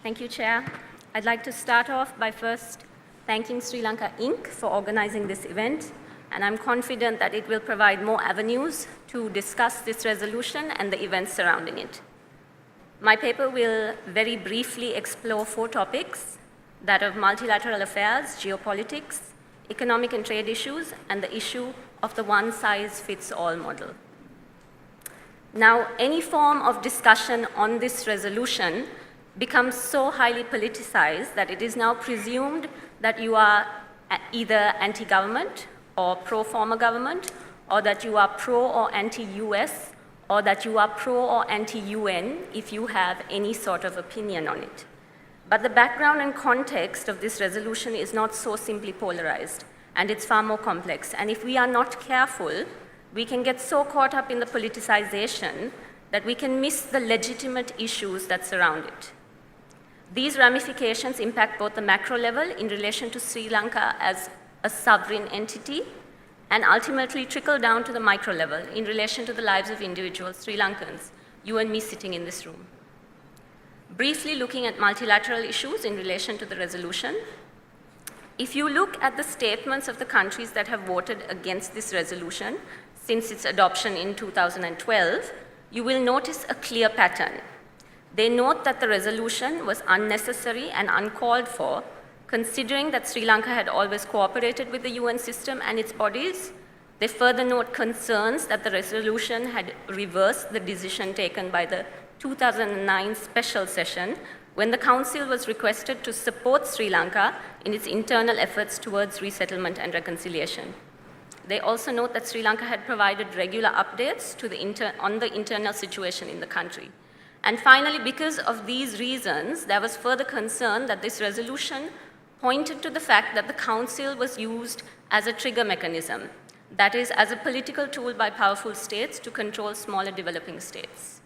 Thank you, Chair. I'd like to start off by first thanking Sri Lanka Inc. for organizing this event, and I'm confident that it will provide more avenues to discuss this resolution and the events surrounding it. My paper will very briefly explore 4 topics, that of multilateral affairs, geopolitics, economic and trade issues, and the issue of the one-size-fits-all model. Now, any form of discussion on this resolution becomes so highly politicized that it is now presumed that you are either anti-government or pro-former government, or that you are pro or anti-US, or that you are pro or anti-UN if you have any sort of opinion on it. But the background and context of this resolution is not so simply polarized, and it's far more complex. And if we are not careful, we can get so caught up in the politicization that we can miss the legitimate issues that surround it. These ramifications impact both the macro level in relation to Sri Lanka as a sovereign entity, and ultimately trickle down to the micro level in relation to the lives of individual Sri Lankans, you and me sitting in this room. Briefly looking at multilateral issues in relation to the resolution, if you look at the statements of the countries that have voted against this resolution since its adoption in 2012, you will notice a clear pattern. They note that the resolution was unnecessary and uncalled for, considering that Sri Lanka had always cooperated with the UN system and its bodies. They further note concerns that the resolution had reversed the decision taken by the 2009 special session when the Council was requested to support Sri Lanka in its internal efforts towards resettlement and reconciliation. They also note that Sri Lanka had provided regular updates on the internal situation in the country. And finally, because of these reasons, there was further concern that this resolution pointed to the fact that the Council was used as a trigger mechanism, that is, as a political tool by powerful states to control smaller developing states.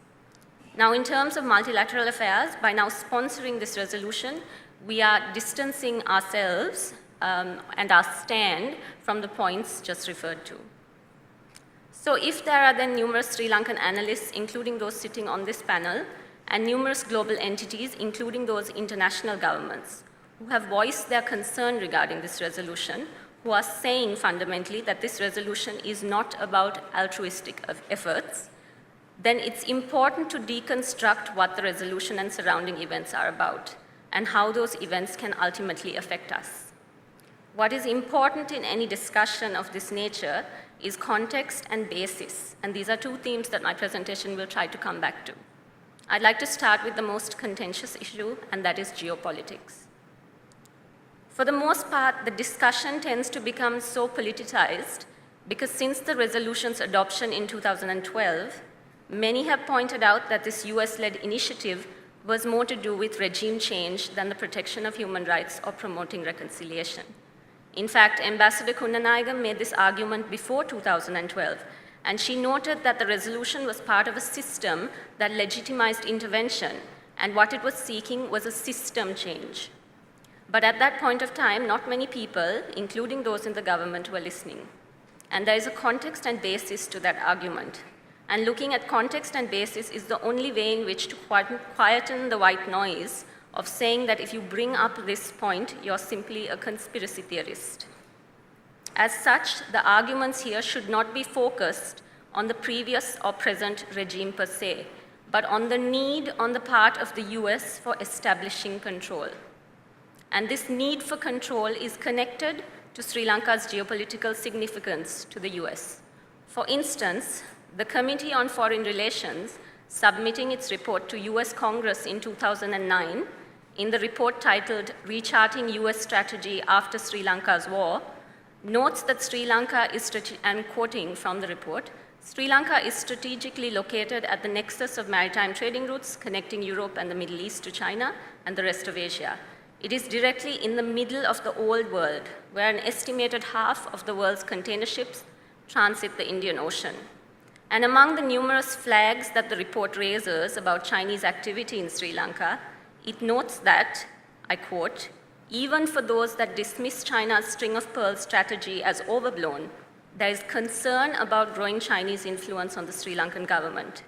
Now, in terms of multilateral affairs, by now sponsoring this resolution, we are distancing ourselves and our stand from the points just referred to. So if there are then numerous Sri Lankan analysts, including those sitting on this panel, and numerous global entities, including those international governments, who have voiced their concern regarding this resolution, who are saying fundamentally that this resolution is not about altruistic efforts, then it's important to deconstruct what the resolution and surrounding events are about, and how those events can ultimately affect us. What is important in any discussion of this nature is context and basis, and these are 2 themes that my presentation will try to come back to. I'd like to start with the most contentious issue, and that is geopolitics. For the most part, the discussion tends to become so politicized because since the resolution's adoption in 2012, many have pointed out that this US-led initiative was more to do with regime change than the protection of human rights or promoting reconciliation. In fact, Ambassador Gunaratne made this argument before 2012, and she noted that the resolution was part of a system that legitimized intervention, and what it was seeking was a system change. But at that point of time, not many people, including those in the government, were listening. And there is a context and basis to that argument. And looking at context and basis is the only way in which to quieten the white noise of saying that if you bring up this point, you're simply a conspiracy theorist. As such, the arguments here should not be focused on the previous or present regime per se, but on the need on the part of the US for establishing control. And this need for control is connected to Sri Lanka's geopolitical significance to the US. For instance, the Committee on Foreign Relations, submitting its report to US Congress in 2009, in the report titled Recharting US Strategy After Sri Lanka's War, notes that Sri Lanka is, I'm quoting from the report, Sri Lanka is strategically located at the nexus of maritime trading routes connecting Europe and the Middle East to China and the rest of Asia. It is directly in the middle of the old world, where an estimated half of the world's container ships transit the Indian Ocean. And among the numerous flags that the report raises about Chinese activity in Sri Lanka, it notes that, I quote, even for those that dismiss China's string of pearls strategy as overblown, there is concern about growing Chinese influence on the Sri Lankan government.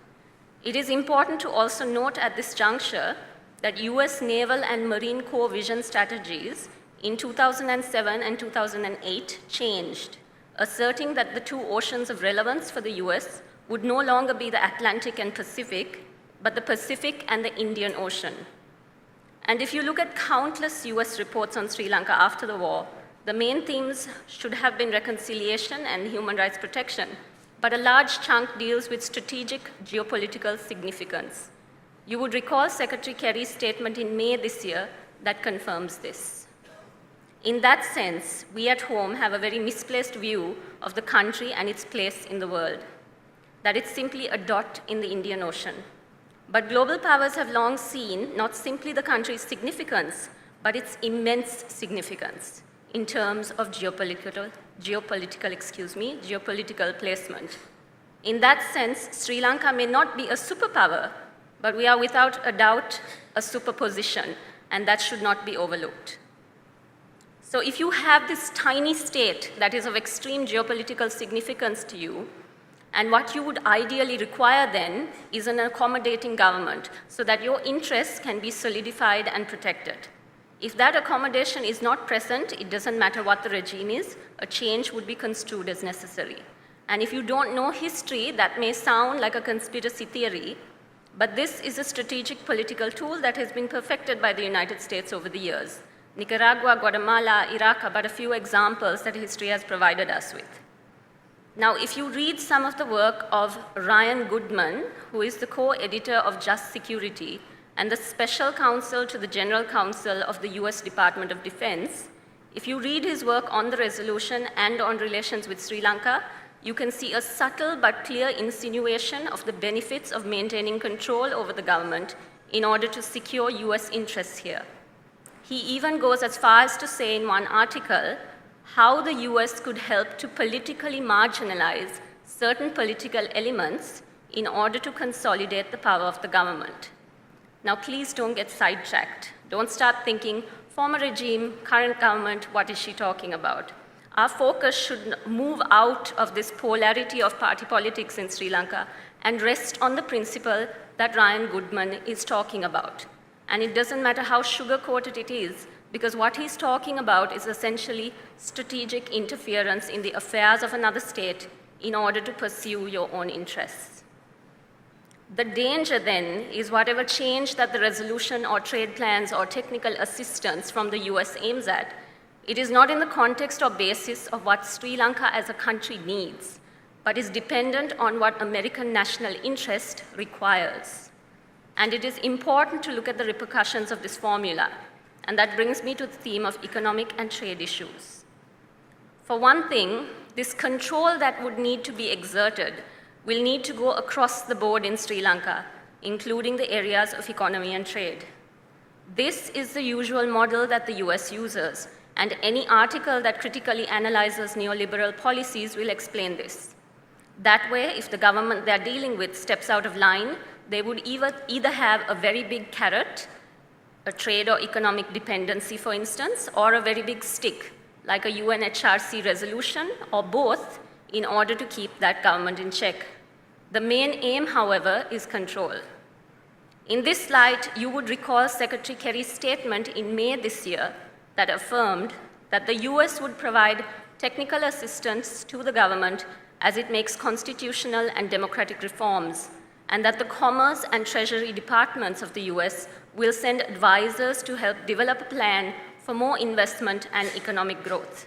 It is important to also note at this juncture that US Naval and Marine Corps vision strategies in 2007 and 2008 changed, asserting that the two oceans of relevance for the US would no longer be the Atlantic and Pacific, but the Pacific and the Indian Ocean. And if you look at countless US reports on Sri Lanka after the war, the main themes should have been reconciliation and human rights protection, but a large chunk deals with strategic geopolitical significance. You would recall Secretary Kerry's statement in May this year that confirms this. In that sense, we at home have a very misplaced view of the country and its place in the world, that it's simply a dot in the Indian Ocean. But global powers have long seen not simply the country's significance, but its immense significance in terms of geopolitical placement. In that sense, Sri Lanka may not be a superpower, but we are without a doubt a superposition, and that should not be overlooked. So if you have this tiny state that is of extreme geopolitical significance to you, and what you would ideally require then is an accommodating government so that your interests can be solidified and protected. If that accommodation is not present, it doesn't matter what the regime is, a change would be construed as necessary. And if you don't know history, that may sound like a conspiracy theory, but this is a strategic political tool that has been perfected by the United States over the years. Nicaragua, Guatemala, Iraq are but a few examples that history has provided us with. Now, if you read some of the work of Ryan Goodman, who is the co-editor of Just Security and the special counsel to the General Counsel of the US Department of Defense, if you read his work on the resolution and on relations with Sri Lanka, you can see a subtle but clear insinuation of the benefits of maintaining control over the government in order to secure US interests here. He even goes as far as to say in one article how the US could help to politically marginalize certain political elements in order to consolidate the power of the government. Now, please don't get sidetracked. Don't start thinking, former regime, current government, what is she talking about? Our focus should move out of this polarity of party politics in Sri Lanka and rest on the principle that Ryan Goodman is talking about. And it doesn't matter how sugar-coated it is, because what he's talking about is essentially strategic interference in the affairs of another state in order to pursue your own interests. The danger then is whatever change that the resolution or trade plans or technical assistance from the US aims at, it is not in the context or basis of what Sri Lanka as a country needs, but is dependent on what American national interest requires. And it is important to look at the repercussions of this formula. And that brings me to the theme of economic and trade issues. For one thing, this control that would need to be exerted will need to go across the board in Sri Lanka, including the areas of economy and trade. This is the usual model that the US uses, and any article that critically analyzes neoliberal policies will explain this. That way, if the government they're dealing with steps out of line, they would either have a very big carrot, a trade or economic dependency, for instance, or a very big stick, like a UNHRC resolution, or both, in order to keep that government in check. The main aim, however, is control. In this light, you would recall Secretary Kerry's statement in May this year that affirmed that the US would provide technical assistance to the government as it makes constitutional and democratic reforms, and that the Commerce and Treasury departments of the US will send advisors to help develop a plan for more investment and economic growth.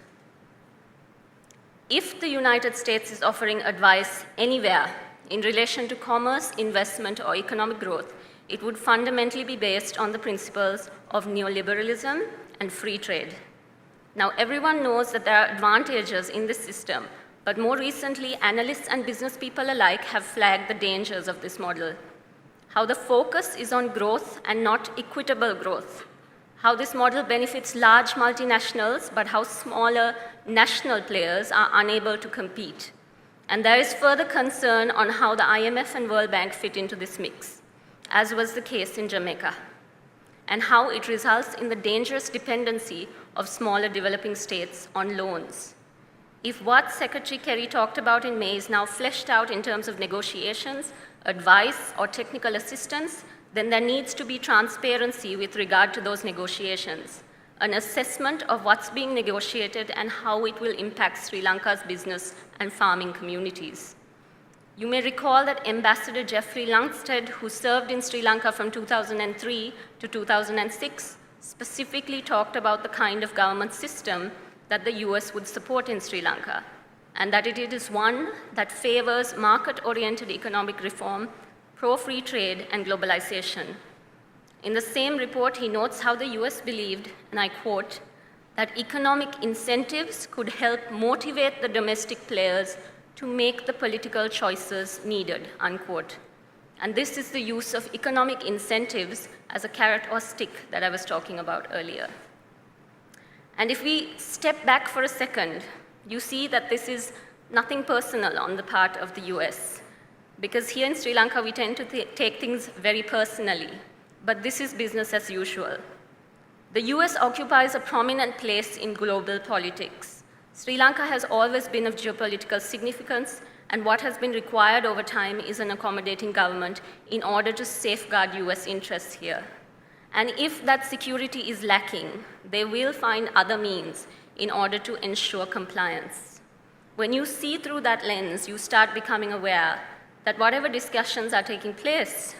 If the United States is offering advice anywhere in relation to commerce, investment, or economic growth, it would fundamentally be based on the principles of neoliberalism and free trade. Now, everyone knows that there are advantages in this system, but more recently, analysts and business people alike have flagged the dangers of this model. How the focus is on growth and not equitable growth. How this model benefits large multinationals, but how smaller national players are unable to compete. And there is further concern on how the IMF and World Bank fit into this mix, as was the case in Jamaica, and how it results in the dangerous dependency of smaller developing states on loans. If what Secretary Kerry talked about in May is now fleshed out in terms of negotiations, advice, or technical assistance, then there needs to be transparency with regard to those negotiations, an assessment of what's being negotiated and how it will impact Sri Lanka's business and farming communities. You may recall that Ambassador Jeffrey Lundstedt, who served in Sri Lanka from 2003 to 2006, specifically talked about the kind of government system that the US would support in Sri Lanka, and that it is one that favors market-oriented economic reform, pro-free trade, and globalization. In the same report, he notes how the US believed, and I quote, that economic incentives could help motivate the domestic players to make the political choices needed, unquote. And this is the use of economic incentives as a carrot or stick that I was talking about earlier. And if we step back for a second, you see that this is nothing personal on the part of the US, because here in Sri Lanka, we tend to take things very personally, but this is business as usual. The US occupies a prominent place in global politics. Sri Lanka has always been of geopolitical significance, and what has been required over time is an accommodating government in order to safeguard US interests here. And if that security is lacking, they will find other means in order to ensure compliance. When you see through that lens, you start becoming aware that whatever discussions are taking place,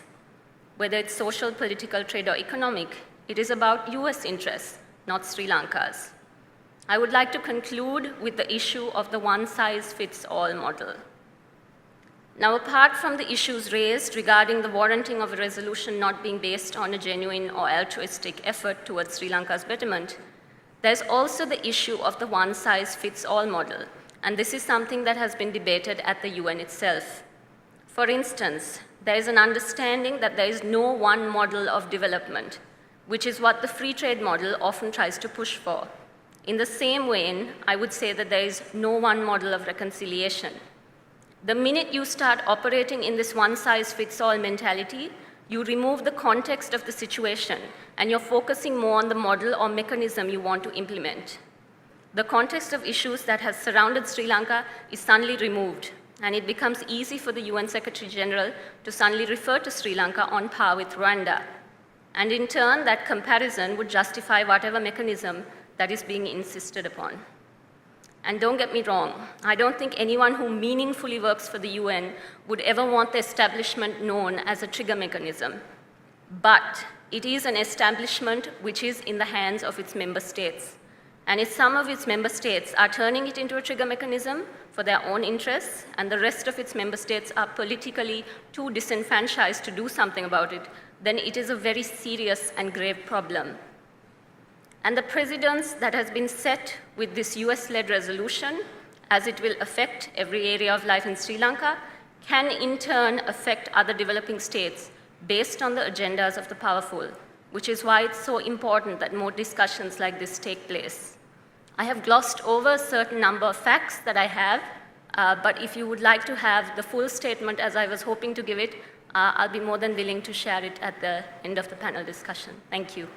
whether it's social, political, trade, or economic, it is about US interests, not Sri Lanka's. I would like to conclude with the issue of the one-size-fits-all model. Now, apart from the issues raised regarding the warranting of a resolution not being based on a genuine or altruistic effort towards Sri Lanka's betterment, there's also the issue of the one-size-fits-all model, and this is something that has been debated at the UN itself. For instance, there is an understanding that there is no one model of development, which is what the free trade model often tries to push for. In the same vein, I would say that there is no one model of reconciliation. The minute you start operating in this one-size-fits-all mentality, you remove the context of the situation, and you're focusing more on the model or mechanism you want to implement. The context of issues that has surrounded Sri Lanka is suddenly removed, and it becomes easy for the UN Secretary General to suddenly refer to Sri Lanka on par with Rwanda. And in turn, that comparison would justify whatever mechanism that is being insisted upon. And don't get me wrong, I don't think anyone who meaningfully works for the UN would ever want the establishment known as a trigger mechanism. But it is an establishment which is in the hands of its member states. And if some of its member states are turning it into a trigger mechanism for their own interests, and the rest of its member states are politically too disenfranchised to do something about it, then it is a very serious and grave problem. And the precedence that has been set with this US-led resolution, as it will affect every area of life in Sri Lanka, can in turn affect other developing states based on the agendas of the powerful, which is why it's so important that more discussions like this take place. I have glossed over a certain number of facts that I have, but if you would like to have the full statement as I was hoping to give it, I'll be more than willing to share it at the end of the panel discussion. Thank you.